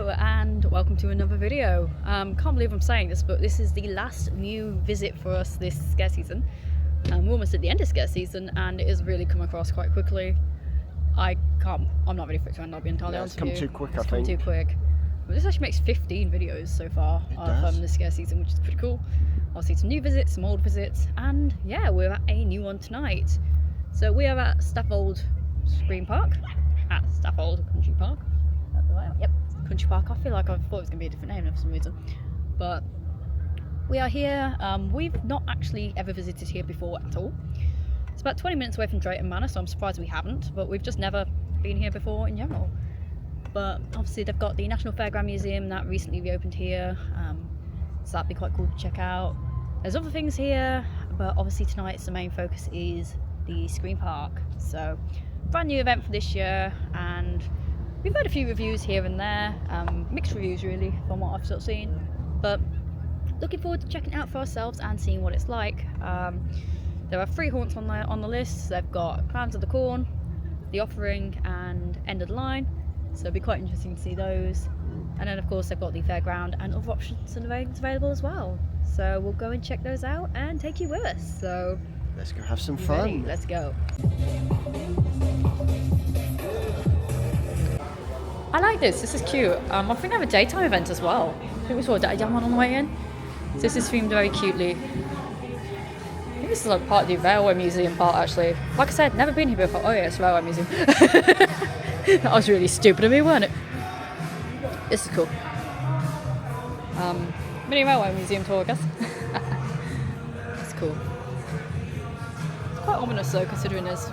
Hello and welcome to another video. Can't believe I'm saying this, but this is the last new visit for us this scare season. We're almost at the end of scare season and it has really come across quite quickly. I'm not ready for it to end, I'll be entirely honest with you. It's come too quick, I think. It's come too quick. But this actually makes 15 videos so far of the scare season, which is pretty cool. I'll see some new visits, some old visits, and yeah, we're at a new one tonight. So we are at Statfold Scream Park, at Statfold Country Park. Yep, Country Park. I feel like I thought it was going to be a different name for some reason. But we are here. We've not actually ever visited here before at all. It's about 20 minutes away from Drayton Manor, so I'm surprised we haven't. But we've just never been here before in general. But obviously they've got the National Fairground Museum that recently reopened here. So that'd be quite cool to check out. There's other things here, but obviously tonight's the main focus is the Scream Park. So brand new event for this year, and we've had a few reviews here and there, mixed reviews really from what I've sort of seen, but looking forward to checking it out for ourselves and seeing what it's like. There are 3 haunts on the list. They've got Clowns of the Corn, The Offering and End of the Line, so it'll be quite interesting to see those. And then of course they've got the Fairground and other options and events available as well. So we'll go and check those out and take you with us. So let's go have some fun. Ready? Let's go. I like this is cute. I think they have a daytime event as well. I think we saw a daytime one on the way in. So this is themed very cutely. I think this is like part of the Railway Museum part actually. Like I said, never been here before. Oh yeah, it's Railway Museum. That was really stupid of me, wasn't it? This is cool. Mini Railway Museum tour, I guess. That's cool. It's quite ominous though, considering there's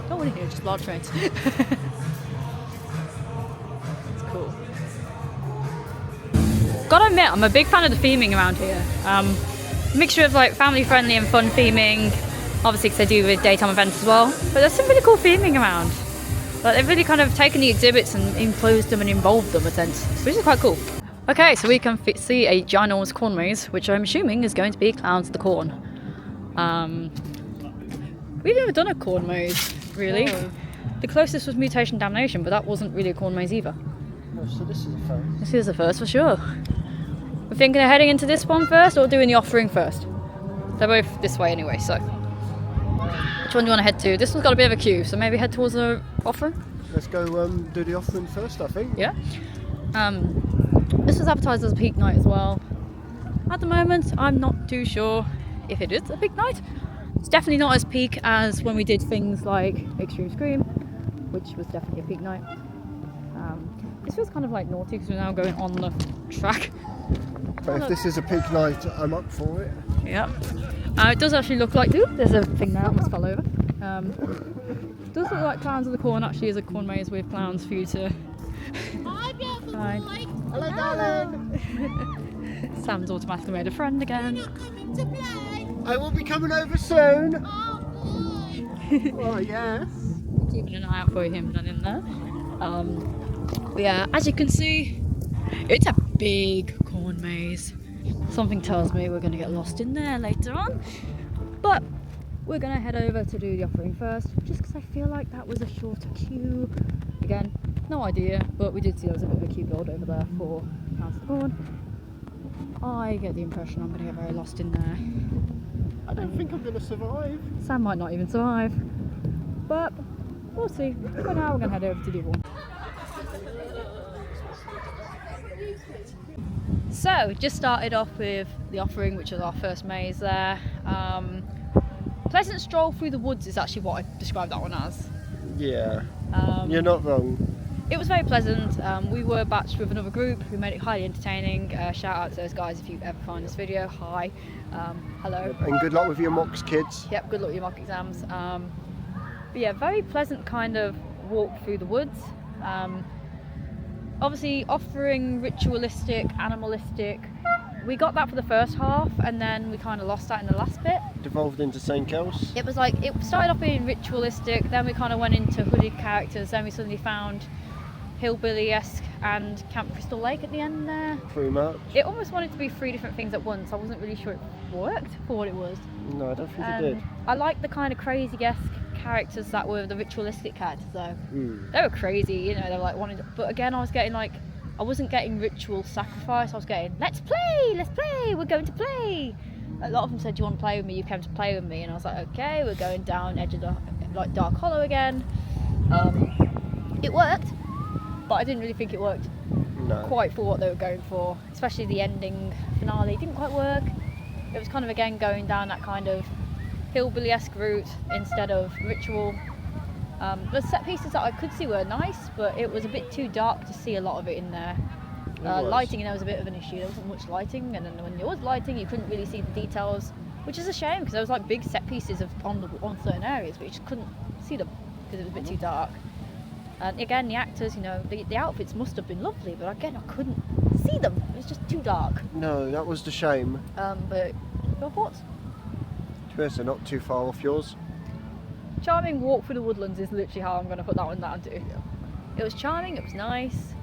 not really here, just large trains. Cool. Gotta admit, I'm a big fan of the theming around here. Mixture of like family friendly and fun theming, obviously because they do with daytime events as well. But there's some really cool theming around. Like they've really kind of taken the exhibits and enclosed them and involved them in a sense, which is quite cool. Okay, so we can see a ginormous corn maze, which I'm assuming is going to be Clowns of the Corn. We've never done a corn maze, really. No. The closest was Mutation Damnation, but that wasn't really a corn maze either. Oh, so this is a first. This is a first for sure. We're thinking of heading into this one first or doing the Offering first. They're both this way anyway, so. Which one do you want to head to? This one's got a bit of a queue, so maybe head towards the Offering? Let's go do the Offering first, I think. Yeah. This was advertised as a peak night as well. At the moment, I'm not too sure if it is a peak night. It's definitely not as peak as when we did things like Extreme Scream, which was definitely a peak night. This feels kind of like naughty because we're now going on the track. But if this is a peak night, I'm up for it. Yeah. It does actually look like... Ooh, there's a thing there, I almost fell over. It does look like Clowns of the Corn actually is a corn maze with clowns for you to... Hi. Hello, darling. Sam's automatically made a friend again. You're not coming to play. I will be coming over soon. Oh boy. Oh, yes. Keeping an eye out for him down in there. But yeah, as you can see, it's a big corn maze. Something tells me we're going to get lost in there later on. But we're going to head over to do the Offering first, just because I feel like that was a shorter queue. Again, no idea, but we did see there was a bit of a queue build over there for Clowns of the Corn. I get the impression I'm going to get very lost in there. I don't think I'm going to survive. Sam might not even survive, but we'll see. For now, we're going to head over to the other one. So, just started off with the Offering, which was our first maze there. Pleasant stroll through the woods is actually what I described that one as. Yeah, you're not wrong. It was very pleasant. We were batched with another group who made it highly entertaining. Shout out to those guys if you ever find this video. Hi. Hello. And good luck with your mocks, kids. Yep, good luck with your mock exams. But yeah, very pleasant kind of walk through the woods. Obviously Offering ritualistic, animalistic. We got that for the first half and then we kind of lost that in the last bit. Devolved into St. Kells. It was like, it started off being ritualistic, then we kind of went into hooded characters, then we suddenly found Hillbilly-esque and Camp Crystal Lake at the end there. Pretty much. It almost wanted to be 3 different things at once. I wasn't really sure it worked for what it was. No, I don't think it did. I like the kind of crazy-esque characters that were the ritualistic characters though. They were crazy, you know, they were like wanting to, but again I was getting like I wasn't getting ritual sacrifice. I was getting let's play, we're going to play. A lot of them said, do you want to play with me? You came to play with me, and I was like, okay, we're going down edge of the Dark Hollow again. It worked, but I didn't really think it worked quite for what they were going for, especially the ending finale didn't quite work. It was kind of again going down that kind of hillbilly-esque route instead of ritual. The set pieces that I could see were nice, but it was a bit too dark to see a lot of it in there. Lighting in there was a bit of an issue. There wasn't much lighting, and then when there was lighting you couldn't really see the details, which is a shame because there was like big set pieces on certain areas, but you just couldn't see them because it was a bit too dark. And again, the actors, you know, the outfits must have been lovely, but again, I couldn't see them. It was just too dark. No, that was the shame. But your thoughts? To be honest, they're not too far off yours. Charming walk through the woodlands is literally how I'm going to put that one down to. It was charming, it was nice.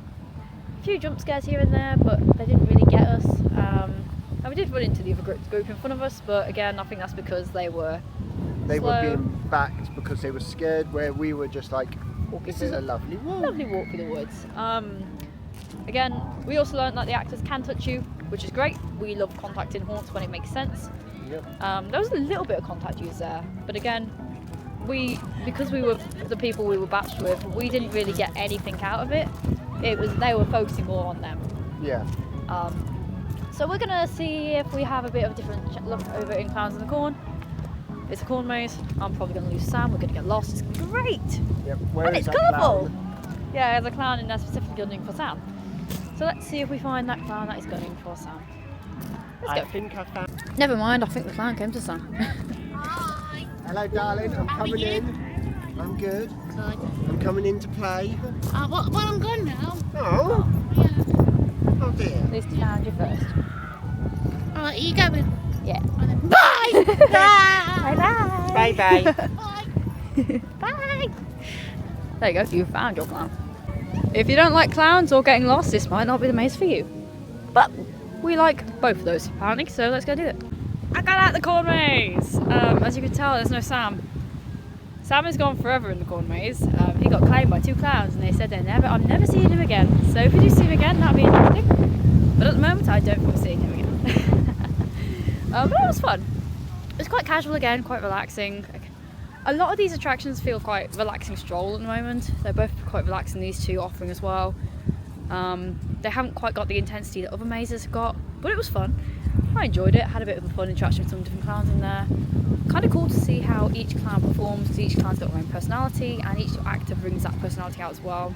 A few jump scares here and there, but they didn't really get us. And we did run into the other group in front of us, but again, I think that's because they were slow. Being backed because they were scared, where we were just like, this is a lovely walk. Lovely walk through the woods. Again, we also learned that the actors can touch you, which is great. We love contacting haunts when it makes sense. Yep. There was a little bit of contact used there, but again, because we were the people we were batched with, we didn't really get anything out of it. They were focusing more on them. Yeah. So we're gonna see if we have a bit of a different look over in Clowns in the Corn. It's a corn maze. I'm probably gonna lose Sam. We're gonna get lost. It's great. Yep. And it's colourful. Yeah, there's a clown in there specifically gunning for Sam. So let's see if we find that clown that is gunning for Sam. Let's go. I think I found. Never mind. I think the clown came to Sam. Hi. Hello, darling. I'm coming in. I'm good. Good. I'm coming in to play. Well, I'm gone now. Oh. Yeah. Oh dear. At least found you first. Alright, you going? Yeah. Bye! Bye bye. Bye bye. Bye! Bye. There you go. You found your clown. If you don't like clowns or getting lost, this might not be the maze for you. But we like both of those apparently, so let's go do it. I got out the corn maze. As you can tell, there's no Sam. Sam is gone forever in the corn maze. He got claimed by two clowns, and they said I'm never seeing him again. So if we do see him again, that'll be interesting. But at the moment, I don't think we're seeing him again. But it was fun. It was quite casual again, quite relaxing. A lot of these attractions feel quite relaxing stroll at the moment. They're both quite relaxing, these two offering as well. They haven't quite got the intensity that other mazes have got, but it was fun. I enjoyed it, had a bit of a fun interaction with some different clowns in there. Kind of cool to see how each clown performs, because each clown's got their own personality, and each actor brings that personality out as well.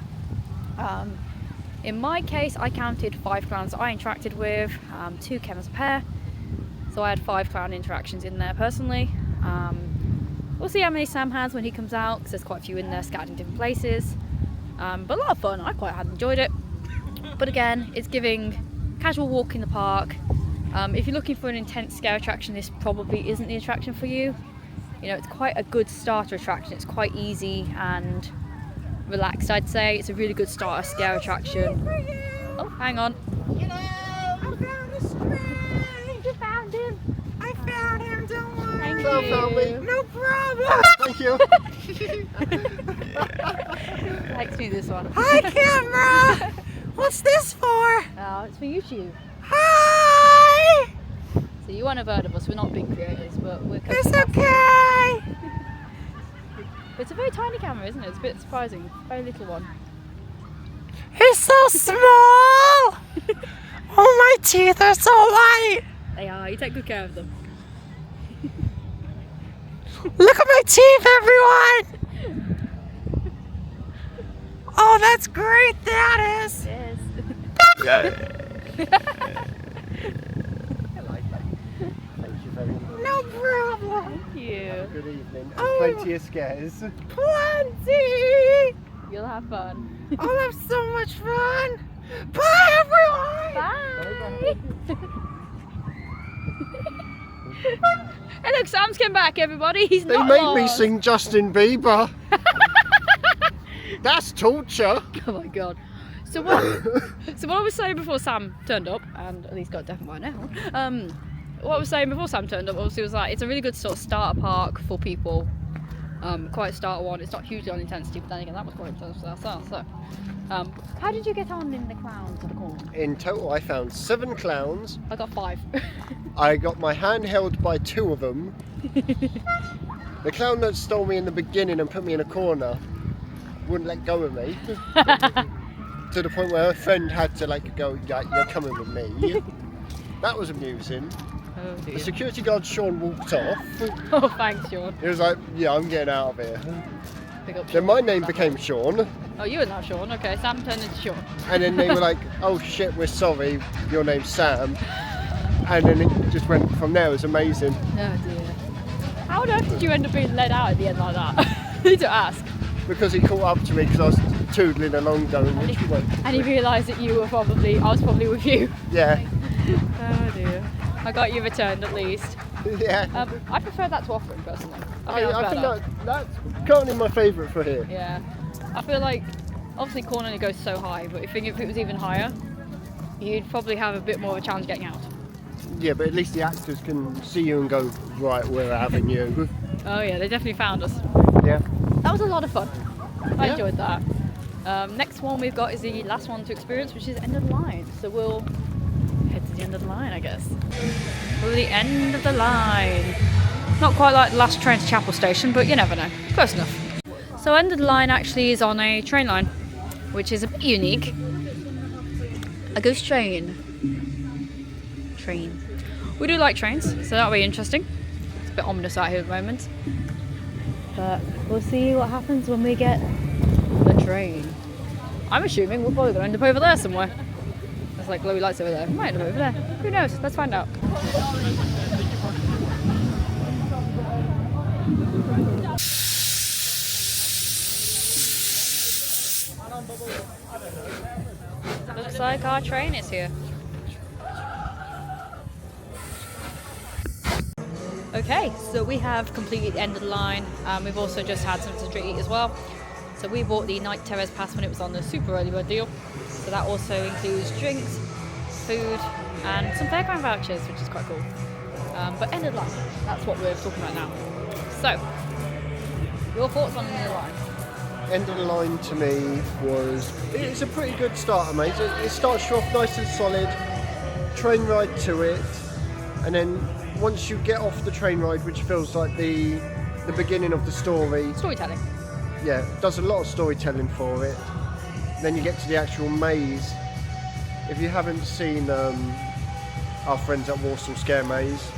In my case, I counted 5 clowns that I interacted with, 2 came as a pair. So I had 5 clown interactions in there personally. We'll see how many Sam has when he comes out, because there's quite a few in there scattered in different places. But a lot of fun, I quite had enjoyed it. But again, it's giving casual walk in the park. If you're looking for an intense scare attraction, this probably isn't the attraction for you. You know, it's quite a good starter attraction. It's quite easy and relaxed, I'd say. It's a really good starter scare attraction. Oh, hang on. I found a stray! You found him. I found him, don't worry. Thank Well, found me. you. No problem! Thank you. Let's do this one. Hi, camera! What's this for? Oh, it's for YouTube. Hi! So you won't have heard of us. We're not big creators, but we're It's Coastercastle. okay! It's a very tiny camera, isn't it? It's a bit surprising. Very little one. It's so small! Oh, my teeth are so white! They are. You take good care of them. Look at my teeth, everyone! Oh, that's great, that is! Yes. I like that. Thank you very much. No problem! Thank you. Good evening. And Oh. plenty of scares. Plenty! You'll have fun. I'll have so much fun! Bye, everyone! Bye. Hey, look, Sam's come back, everybody. He's They not made me lost. sing Justin Bieber. That's torture. Oh my god. So what I was saying before Sam turned up, and at least got deaf by now. What I was saying before Sam turned up obviously was like it's a really good sort of starter park for people quite a starter one. It's not hugely on intensity, but then again, that was quite intense for ourselves. So, how did you get on in the clowns at the corner? In total, I found 7 clowns. I got 5. I got my hand held by 2 of them. The clown that stole me in the beginning and put me in a corner wouldn't let go of me. To the point where a friend had to like go, yeah, you're coming with me. That was amusing. Oh dear. The security guard Sean walked off. Oh, thanks, Sean. He was like, yeah, I'm getting out of here. Pick up Then Sean. my name became Sean. Oh, you were not Sean. Okay, Sam turned into Sean. And then they were like, oh shit, we're sorry, your name's Sam. And then it just went from there. It was amazing. Oh dear. How on earth did you end up being let out at the end like that? I need to ask. Because he caught up to me because I was toodling along going, which way? And he realised that I was probably with you. Yeah. Oh dear. I got you returned at least. Yeah. I prefer that to offering personally. I think that's currently my favourite for here. Yeah. I feel like obviously corner only goes so high, but I think if it was even higher, you'd probably have a bit more of a challenge getting out. Yeah, but at least the actors can see you and go, right, we're having you. Oh yeah, they definitely found us. Yeah. That was a lot of fun. I Yeah. enjoyed that. Next one we've got is the last one to experience, which is end of the line. So we'll head to the end of the line, I guess. We're the end of the line. Not quite like the last train to Chapel Station, but you never know. Close enough. So end of the line actually is on a train line, which is a bit unique. A ghost train. We do like trains, so that'll be interesting. It's a bit ominous out here at the moment. But we'll see what happens when we get the train. I'm assuming we're probably going to end up over there somewhere. There's like glowy lights over there. We might end up over there. Who knows? Let's find out. Looks like our train is here. Okay, so we have completed the end of the line. We've also just had something to eat as well. So we bought the Night Terrace Pass when it was on the super early bird deal. So that also includes drinks, food, and some fairground vouchers, which is quite cool. But end of the line, that's what we're talking about now. So, your thoughts on the end of the line? End of the line to me it's a pretty good starter, mate. It starts you off nice and solid, train ride to it, and then once you get off the train ride, which feels like the beginning of the story. Storytelling. Yeah, it does a lot of storytelling for it. Then you get to the actual maze. If you haven't seen our friends at Warsaw Scaremaze,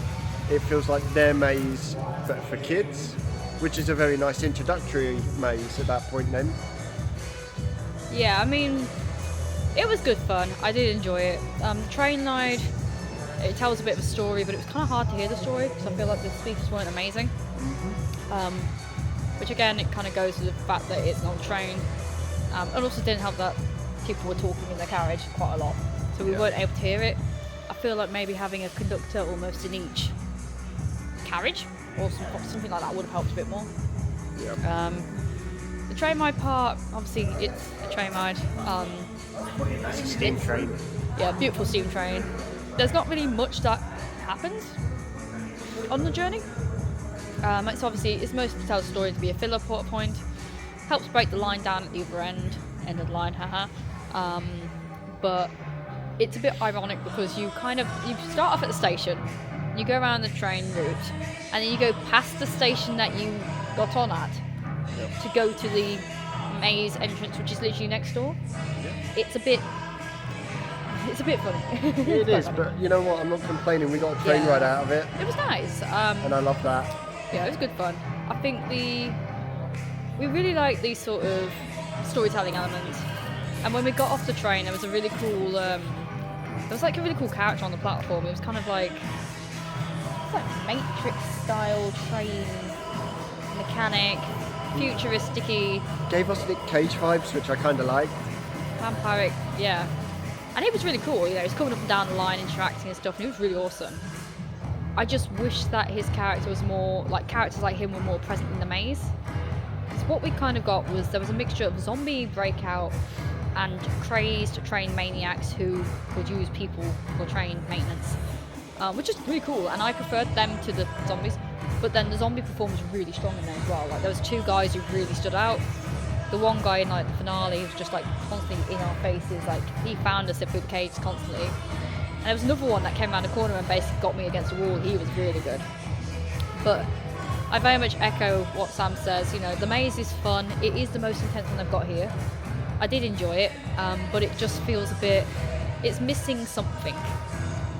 it feels like their maze, but for kids, which is a very nice introductory maze at that point then. Yeah, I mean, it was good fun. I did enjoy it. Train ride, it tells a bit of a story, but it was kind of hard to hear the story because I feel like the speakers weren't amazing. Which again, it kind of goes to the fact that it's not a train. And also didn't help that people were talking in their carriage quite a lot, so we weren't able to hear it. I feel like maybe having a conductor almost in each carriage or something like that would have helped a bit more. Yeah. The train ride part, obviously it's a train ride. It's a steam train. Yeah, beautiful steam train. There's not really much that happens on the journey. It's obviously, it's mostly to tell the story, to be a filler point. Helps break the line down at the other end of the line, haha. But it's a bit ironic because you start off at the station, you go around the train route, and then you go past the station that you got on at to go to the maze entrance, which is literally next door. It's a bit funny. It is, but you know what? I'm not complaining. We got a train ride out of it. It was nice. And I love that. Yeah, it was good fun. I think we really like these sort of storytelling elements. And when we got off the train, there was a really cool, character on the platform. It was kind of like Matrix style train mechanic, futuristic-y. Gave us Nick Cage vibes, which I kind of like. Vampiric, yeah. And it was really cool, he was coming up and down the line, interacting and stuff, and it was really awesome. I just wish that his character was more, like characters like him were more present in the maze. Because what we kind of got was, there was a mixture of zombie breakout and crazed train maniacs who would use people for train maintenance. Which is really cool, and I preferred them to the zombies. But then the zombie performance was really strong in there as well. Like there was 2 guys who really stood out. The one guy in like the finale was just like constantly in our faces, like he found us through the cage constantly. And there was another one that came around the corner and basically got me against the wall. He was really good. But I very much echo what Sam says. You know, the maze is fun. It is the most intense one I've got here. I did enjoy it, but it just feels a bit. It's missing something.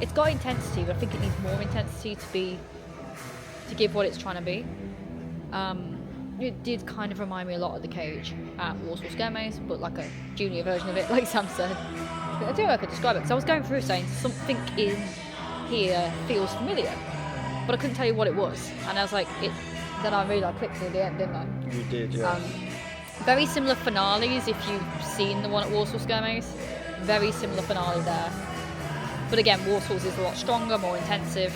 It's got intensity, but I think it needs more intensity to give what it's trying to be. It did kind of remind me a lot of the cage at Warsaw Scaremaze, but like a junior version of it, like Sam said. I don't know how I could describe it, because I was going through saying something in here feels familiar, but I couldn't tell you what it was. And I was like, then I realised I clicked at the end, didn't I? You did, yeah. Very similar finales if you've seen the one at Warsaw Scaremaze. Very similar finale there. But again, Warsaw's is a lot stronger, more intensive.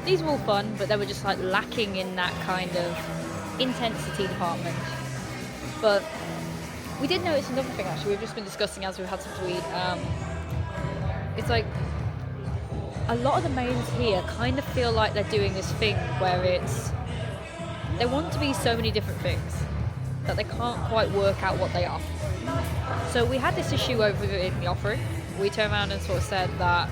These were all fun, but they were just like lacking in that kind of intensity department. But we did notice another thing actually, we've just been discussing as we've had some to eat. It's like a lot of the mazes here kind of feel like they're doing this thing where they want to be so many different things that they can't quite work out what they are. So we had this issue over in the offering. We turned around and sort of said that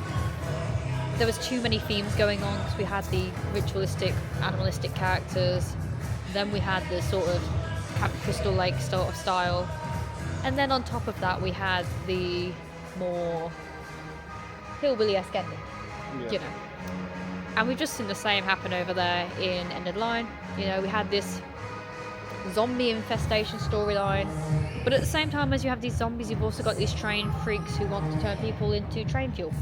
there was too many themes going on, because we had the ritualistic, animalistic characters, then we had the sort of Camp Crystal Lake sort of style, and then on top of that we had the more hillbilly-esque ending, you know. And we've just seen the same happen over there in End of the Line. You know, we had this zombie infestation storyline, but at the same time as you have these zombies, you've also got these train freaks who want to turn people into train fuel.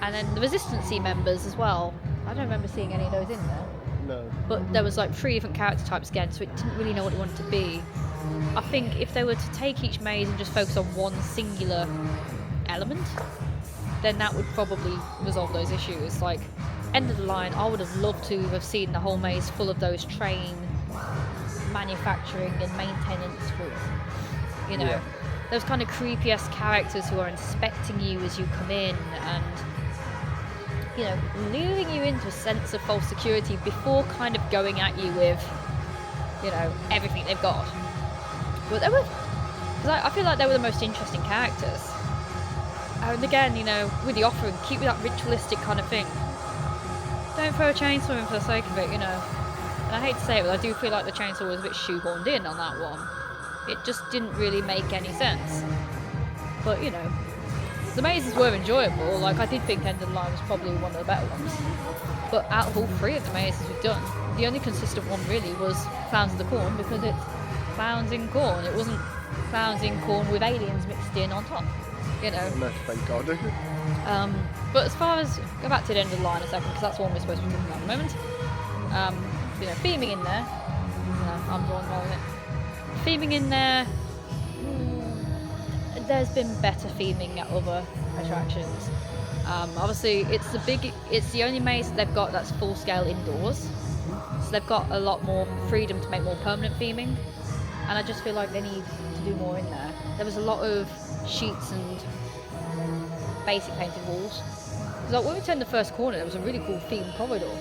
And then the Resistance members as well. I don't remember seeing any of those in there. No. But there was like 3 different character types again, so it didn't really know what it wanted to be. I think if they were to take each maze and just focus on one singular element, then that would probably resolve those issues. Like, End of the Line, I would have loved to have seen the whole maze full of those train manufacturing and maintenance groups. You know, those kind of creepy-esque characters who are inspecting you as you come in and, you know, luring you into a sense of false security before kind of going at you with, you know, everything they've got. But they were, I feel like they were the most interesting characters. And again, you know, with the offering, keep with that ritualistic kind of thing. Don't throw a chainsaw in for the sake of it, you know. And I hate to say it, but I do feel like the chainsaw was a bit shoehorned in on that one. It just didn't really make any sense. But, you know, the mazes were enjoyable. Like, I did think End of the Line was probably one of the better ones. But out of all 3 of the mazes we've done, the only consistent one really was Clowns of the Corn, because it's clowns in corn. It wasn't clowns in corn with aliens mixed in on top, you know. No, thank God. But as far as, go back to the End of the Line a second, because that's the one we're supposed to be talking about at the moment. You know, theming in there, I'm drawing well with it. Theming in there, there's been better theming at other attractions. Obviously, it's the only maze that they've got that's full scale indoors, so they've got a lot more freedom to make more permanent theming, and I just feel like they need to do more in there. There was a lot of sheets and basic painted walls. Because like when we turned the first corner, there was a really cool themed corridor,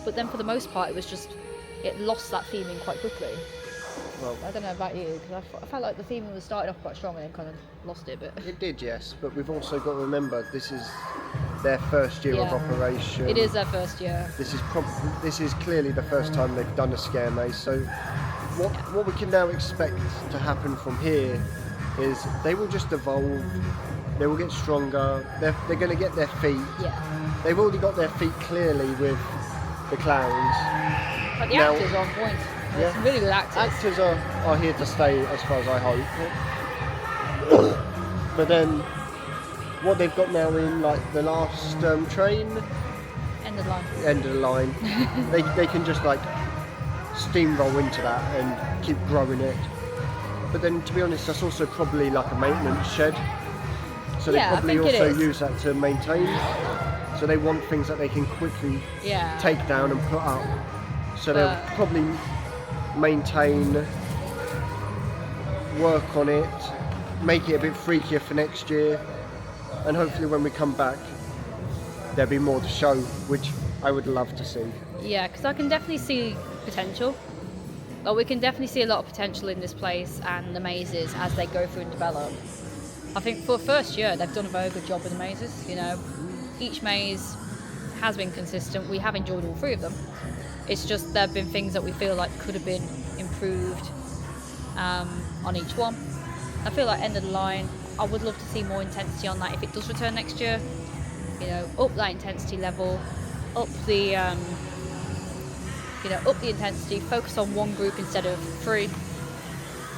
but then for the most part it lost that theming quite quickly. Well, I don't know about you, because I felt like the theming was started off quite strong and then kind of lost it a bit. It did, yes, but we've also got to remember this is their first year of operation. It is their first year. This is clearly the first time they've done a scare maze. So what we can now expect to happen from here is they will just evolve. They will get stronger. They're going to get their feet. Yeah. They've already got their feet clearly with the clowns. But the actors are on point. There's some really good actors. Actors are here to stay, as far as I hope. But then, what they've got now in like the last train, End of the Line. End of the Line, they can just like steamroll into that and keep growing it. But then, to be honest, that's also probably like a maintenance shed. So they probably also use that to maintain. So they want things that they can quickly take down and put up. So they'll probably maintain, work on it, make it a bit freakier for next year, and hopefully when we come back there'll be more to show, which I would love to see. Yeah, because I can definitely see potential. Like, we can definitely see a lot of potential in this place and the mazes as they go through and develop. I think for the first year they've done a very good job with the mazes. You know, each maze has been consistent. We have enjoyed all 3 of them. It's just there have been things that we feel like could have been improved on each one. I feel like End of the Line, I would love to see more intensity on that if it does return next year. You know, up that intensity level, up the up the intensity, focus on one group instead of 3.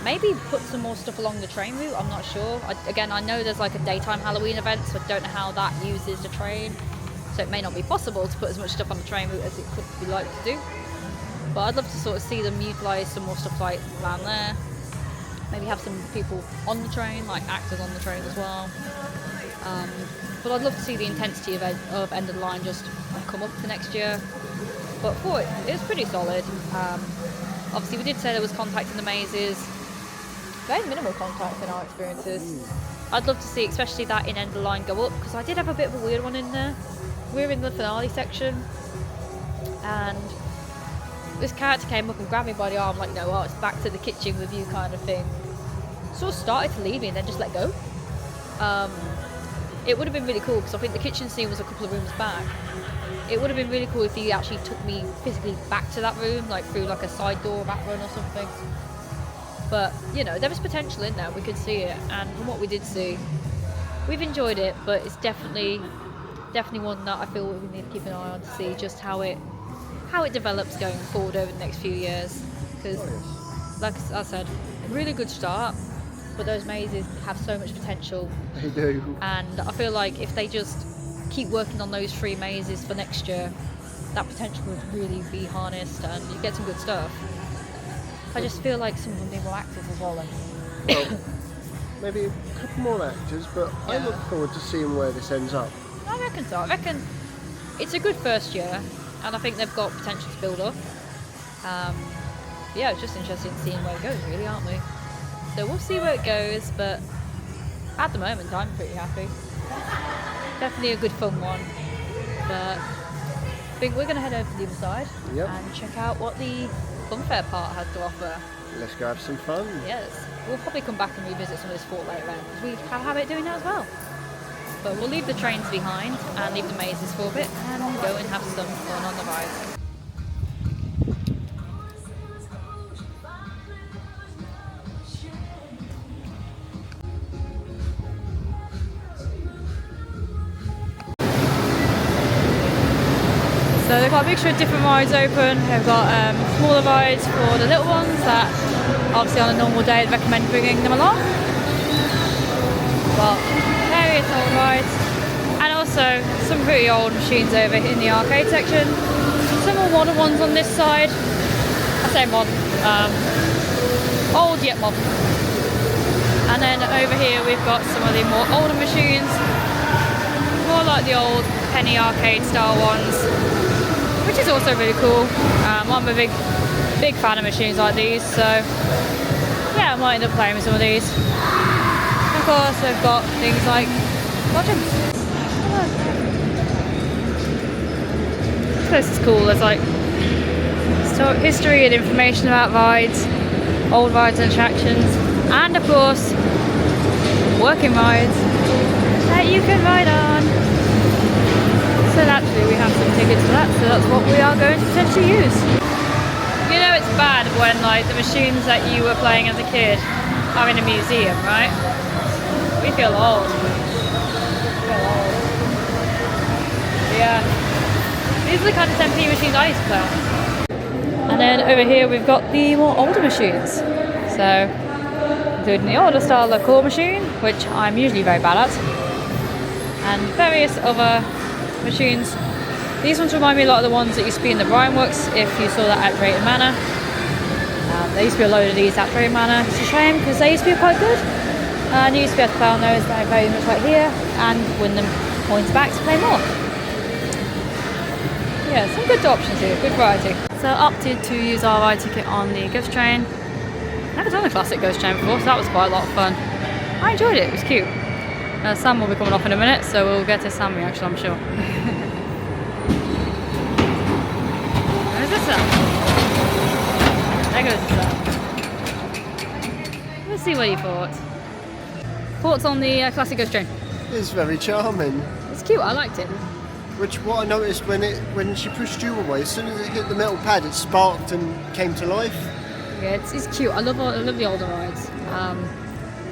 Maybe put some more stuff along the train route, I'm not sure. I know there's like a daytime Halloween event, so I don't know how that uses the train. So it may not be possible to put as much stuff on the train route as it could be like to do. But I'd love to sort of see them utilise some more stuff like around there. Maybe have some people on the train, like actors on the train as well. But I'd love to see the intensity of End of the Line just come up for next year. But for it was pretty solid. Obviously we did say there was contact in the mazes. Very minimal contact in our experiences. I'd love to see, especially that in End of the Line, go up, because I did have a bit of a weird one in there. We were in the finale section, and this character came up and grabbed me by the arm, like, it's back to the kitchen with you kind of thing. Sort of started to lead me and then just let go. It would have been really cool, because I think the kitchen scene was a couple of rooms back. It would have been really cool if he actually took me physically back to that room, like through like a side door, back run or something. But, there was potential in there, we could see it, and from what we did see, we've enjoyed it, but it's definitely one that I feel we need to keep an eye on to see just how it develops going forward over the next few years. Because, like I said, really good start, but those mazes have so much potential. They do. And I feel like if they just keep working on those 3 mazes for next year, that potential would really be harnessed and you get some good stuff. I just feel like some of them need more actors as well. Well, maybe a couple more actors, but I look forward to seeing where this ends up. I reckon so. I reckon it's a good first year, and I think they've got potential to build up. It's just interesting seeing where it goes, really, aren't we? So we'll see where it goes, but at the moment I'm pretty happy. Definitely a good fun one, but I think we're going to head over to the other side and check out what the funfair part has to offer. Let's go have some fun. Yes, we'll probably come back and revisit some of this fort later on, because we have a habit of doing that as well. But we'll leave the trains behind and leave the mazes for a bit and go and have some fun on the rides. So they've got a mixture of different rides open. They've got smaller rides for the little ones that obviously on a normal day I'd recommend bringing them along. But various old rides, and also some pretty old machines over in the arcade section. Some more modern ones on this side. I say modern, old yet modern. And then over here we've got some of the more older machines, more like the old penny arcade style ones, which is also really cool. I'm a big fan of machines like these, so yeah, I might end up playing with some of these. Of course, they've got things like lodgings. This place is cool. There's like history and information about rides, old rides and attractions, and of course, working rides that you can ride on. So naturally we have some tickets for that, so that's what we are going to potentially use. You know, it's bad when like the machines that you were playing as a kid are in a museum, right? We feel old. Yeah. These are the kind of 10p machines I used to play on. And then over here we've got the more older machines. So, including the older style claw machine, which I'm usually very bad at, and various other machines. These ones remind me a lot of the ones that used to be in the Brian Works, if you saw that at Drayton Manor. There used to be a load of these at Drayton Manor. It's a shame because they used to be quite good. And you used to be able to play on those very much right here and win them points back to play more. Yeah, some good options here, good variety. So opted to use our ride ticket on the ghost train. Never done a classic ghost train before, so that was quite a lot of fun. I enjoyed it, it was cute. Sam will be coming off in a minute, so we'll get to Sam reaction, I'm sure. that. There goes the sun. Let's see what you thought. Thoughts on the classic ghost train? It's very charming. It's cute, I liked it. What I noticed when she pushed you away, as soon as it hit the metal pad, it sparked and came to life. Yeah, it's cute. I love the older rides.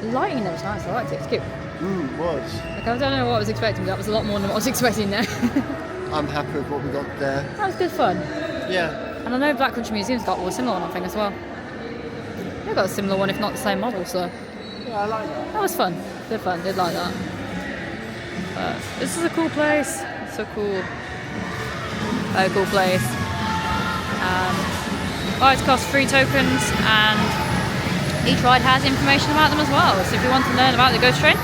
The lighting there was nice. I liked it. It's cute. It was. Like, I don't know what I was expecting, but that was a lot more than what I was expecting there. I'm happy with what we got there. That was good fun. Yeah. And I know Black Country Museum's got a similar one, I think, as well. They've got a similar one, if not the same model, so... Yeah, I like that. That was fun. Good fun. Did like that. This is a cool place. It's so cool. Very cool place. Rides cost 3 tokens, and each ride has information about them as well. So if you want to learn about the ghost train,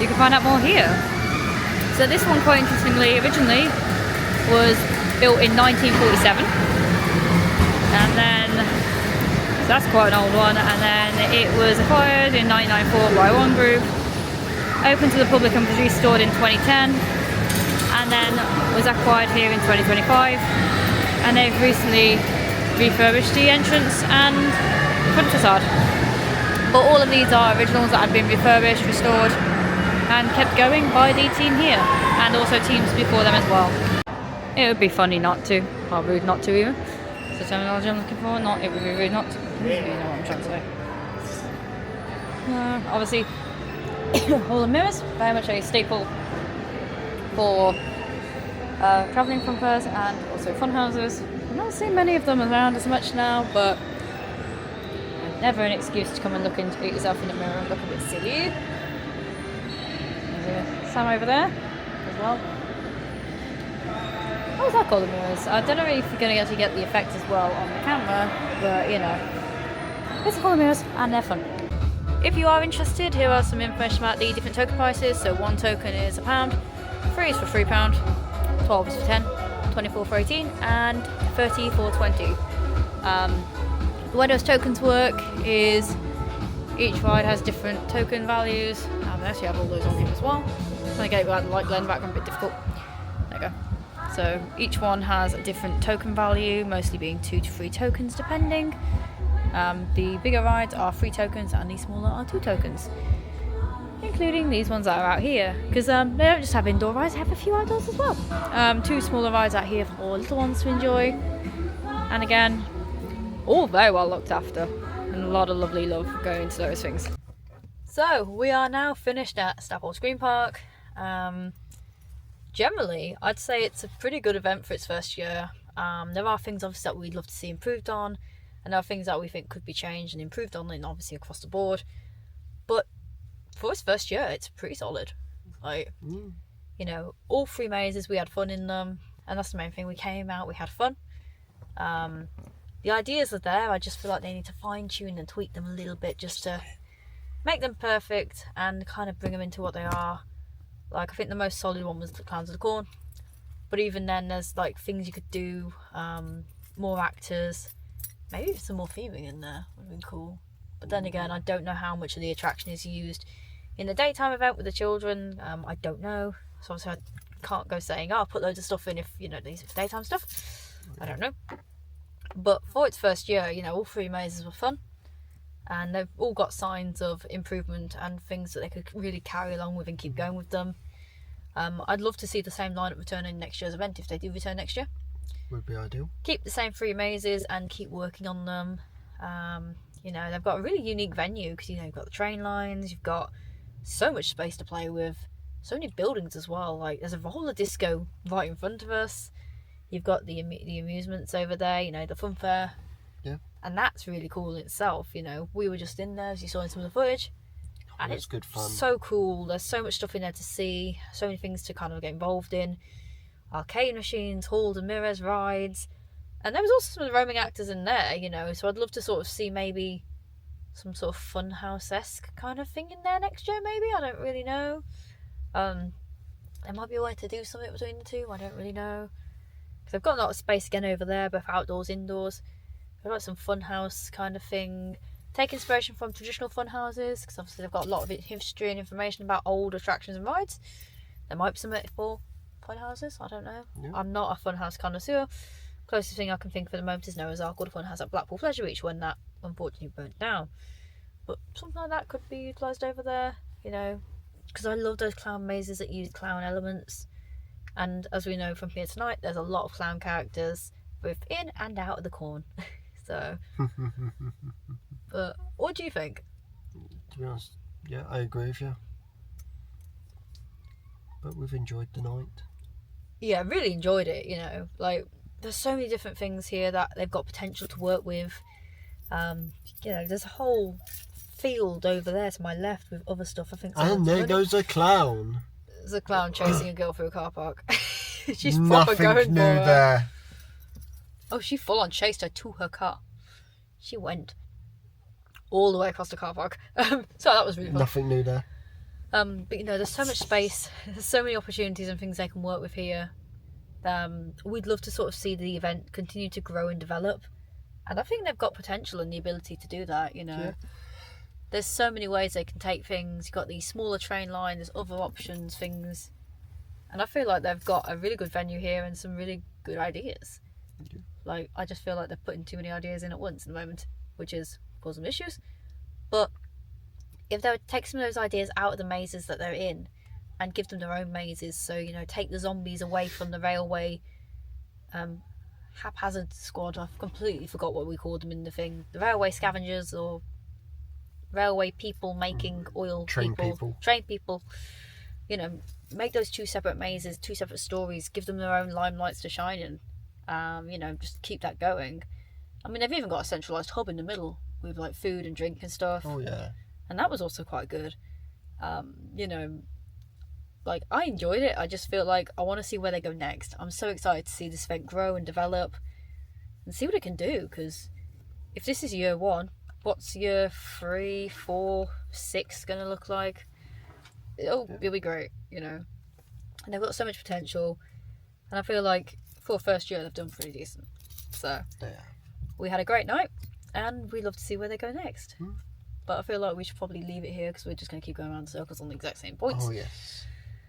you can find out more here. So this one, quite interestingly, originally was built in 1947, and then so that's quite an old one. And then it was acquired in 1994 by One Group, opened to the public and produced, stored in 2010, and then was acquired here in 2025. And they've recently refurbished the entrance and front facade. But all of these are originals that have been refurbished, restored, and kept going by the team here, and also teams before them as well. It would be funny not to, or rude not to even. That's the terminology I'm looking for. Not, it would be rude not to. You know what I'm trying to say. Obviously, all the mirrors, very much a staple for travelling from fairs and also fun houses. I'm not seeing many of them around as much now, but never an excuse to come and look into yourself in the mirror and look a bit silly. There's Sam over there as well. What was that called, the mirrors? I don't know if you're going to actually get the effect as well on the camera, but you know, it's called the mirrors and they're fun. If you are interested, here are some information about the different token prices. So 1 token is £1, 3 is for £3, 12 is for 10, 24 for 18, and 30 for 20. The way those tokens work is each ride has different token values. I actually have all those on here as well. I'm going to get the light blend background a bit difficult. There you go. So each one has a different token value, mostly being 2 to 3 tokens depending. The bigger rides are 3 tokens and the smaller are 2 tokens. Including these ones that are out here, because they don't just have indoor rides, they have a few outdoors as well. 2 smaller rides out here for little ones to enjoy, and again, all very well looked after, and a lot of lovely love going into those things. So we are now finished at Statfold Scream Park. Generally, I'd say it's a pretty good event for its first year. There are things obviously that we'd love to see improved on, and there are things that we think could be changed and improved on, and obviously across the board. But for its first year, it's pretty solid. Like, you know, all 3 mazes, we had fun in them, and that's the main thing. We came out, we had fun. The ideas are there. I just feel like they need to fine tune and tweak them a little bit just to make them perfect and kind of bring them into what they are. Like, I think the most solid one was the Clowns of the Corn, but even then there's like things you could do, more actors, maybe some more theming in there would have been cool. But then again, I don't know how much of the attraction is used in the daytime event with the children. I don't know, so obviously I can't go saying, oh, I'll put loads of stuff in if, you know, these are daytime stuff. I don't know. But for its first year, you know, all 3 mazes were fun, and they've all got signs of improvement and things that they could really carry along with and keep going with them. I'd love to see the same lineup return in next year's event if they do return next year. Would be ideal. Keep the same 3 mazes and keep working on them. You know, they've got a really unique venue because, you know, you've got the train lines, you've got so much space to play with, so many buildings as well. Like, there's a roller disco right in front of us. You've got the amusements over there, you know, the fun fair. Yeah. And that's really cool in itself, you know. We were just in there, as you saw in some of the footage. And it's good fun. So cool. There's so much stuff in there to see, so many things to kind of get involved in. Arcade machines, halls and mirrors, rides. And there was also some of the roaming actors in there, you know, so I'd love to sort of see maybe some sort of funhouse-esque kind of thing in there next year, maybe. I don't really know. There might be a way to do something between the 2. I don't really know. Because they've got a lot of space again over there, both outdoors, indoors. They've got some funhouse kind of thing. Take inspiration from traditional fun houses, because obviously they've got a lot of history and information about old attractions and rides. There might be some for fun houses, I don't know. Yeah. I'm not a fun house connoisseur, Closest thing I can think of at the moment is Noah's Ark. All the fun has at Blackpool Pleasure Beach when that unfortunately burnt down. But something like that could be utilised over there, you know, because I love those clown mazes that use clown elements. And as we know from here tonight, there's a lot of clown characters, both in and out of the corn. So, but what do you think? To be honest, yeah, I agree with you. But we've enjoyed the night. Yeah, I really enjoyed it, you know, like there's so many different things here that they've got potential to work with. You know, there's a whole field over there to my left with other stuff. I think. And there goes a clown. There's a clown chasing a girl through a car park. She's proper Nothing going new for her. there. Oh, she full on chased her to her car. She went all the way across the car park. So that was really fun. Nothing new there. But you know, there's so much space. There's so many opportunities and things they can work with here. We'd love to sort of see the event continue to grow and develop. And I think they've got potential and the ability to do that, you know. Yeah. There's so many ways they can take things. You've got the smaller train line, there's other options, things. And I feel like they've got a really good venue here and some really good ideas. Yeah. Like, I just feel like they're putting too many ideas in at once at the moment, which is causing issues. But if they would take some of those ideas out of the mazes that they're in and give them their own mazes, so, you know, take the zombies away from the railway haphazard squad. I've completely forgot what we called them in the thing. The railway scavengers or railway people making oil Train Train people. You know, make those two separate mazes, two separate stories, give them their own limelights to shine in. You know, just keep that going. I mean, they've even got a centralised hub in the middle with like food and drink and stuff. Oh yeah. And that was also quite good. You know, like, I enjoyed it. I just feel like I want to see where they go next. I'm so excited to see this event grow and develop and see what it can do, because if this is year 1, what's year 3, 4, 6 going to look like? It'll be great, you know. And they've got so much potential. And I feel like for first year, they've done pretty decent. So, we had a great night, and we'd love to see where they go next. But I feel like we should probably leave it here because we're just going to keep going around in circles on the exact same points. Oh yes.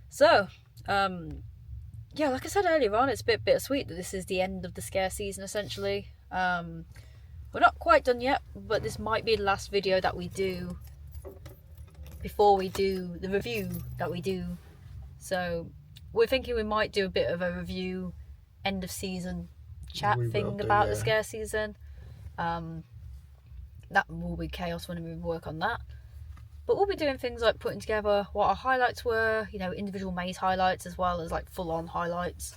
So, yeah, like I said earlier on, it's a bit bittersweet that this is the end of the scare season, essentially. We're not quite done yet, but this might be the last video that we do before we do the review that we do. So, we're thinking we might do a bit of a review, end of season chat thing about the scare season. That will be chaos when we work on that. But we'll be doing things like putting together what our highlights were, you know, individual maze highlights as well as like full-on highlights.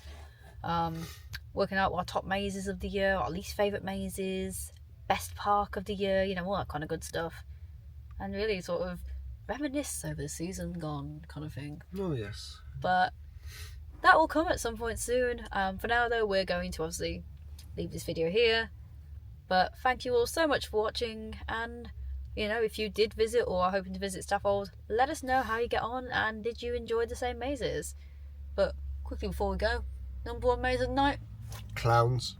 Working out what our top mazes of the year, our least favourite mazes, best park of the year, you know, all that kind of good stuff. And really sort of reminisce over the season gone kind of thing. Oh yes. But that will come at some point soon. For now though, we're going to obviously leave this video here. But thank you all so much for watching, and you know, if you did visit or are hoping to visit Statfold, let us know how you get on and did you enjoy the same mazes. But quickly before we go, number 1 maze of the night? Clowns.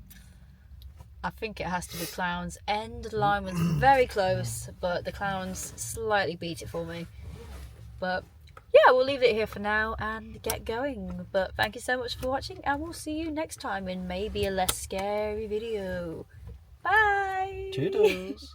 I think it has to be clowns. End of the line was very close, but the clowns slightly beat it for me. But yeah, we'll leave it here for now and get going. But thank you so much for watching, and we'll see you next time in maybe a less scary video. Bye! Toodles.